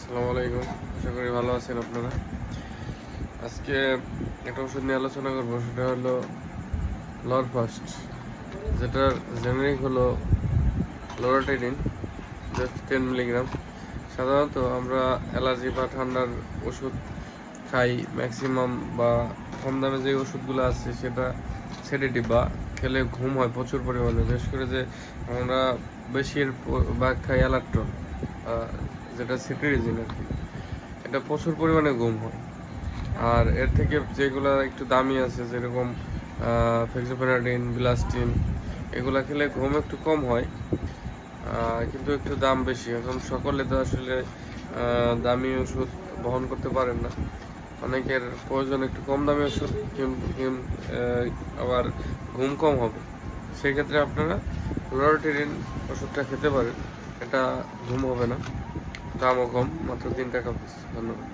আসসালামু আলাইকুম, আশা করি ভালো আছেন আপনারা। আজকে একটা ওষুধ নিয়ে আলোচনা করবো, সেটা হলো লরফাস্ট, যেটার জেনেরিক হলো লোরাটাইডিন, জাস্ট 10 মিলিগ্রাম। সাধারণত আমরা অ্যালার্জি বা ঠান্ডার ওষুধ খাই ম্যাক্সিমাম, বা কম দামে যে ওষুধগুলো আছে সেটা সেডেটিভ, বা খেলে ঘুম হয় প্রচুর পরিমাণে। বিশেষ করে যে আমরা বেশিরভাগ খাই অ্যালাট্রন, যেটা সিট্রিজিন আর কি, এটা প্রচুর পরিমাণে ঘুম হয়। আর এর থেকে যেগুলো একটু দামি আছে, যেরকম ফেক্সোফেনাডিন, বিলাস্টিন, এগুলা খেলে ঘুম একটু কম হয়, কিন্তু একটু দাম বেশি। এখন সকলে তো আসলে দামি ওষুধ বহন করতে পারেন না, অনেকের প্রয়োজন একটু কম দামি ওষুধ, আবার ঘুম কম হবে। সেক্ষেত্রে আপনারা লোরাটিডিন ওষুধটা খেতে পারেন, এটা ঘুম হবে না, দামও কম, মাত্র 3 টাকা পিস। ধন্যবাদ।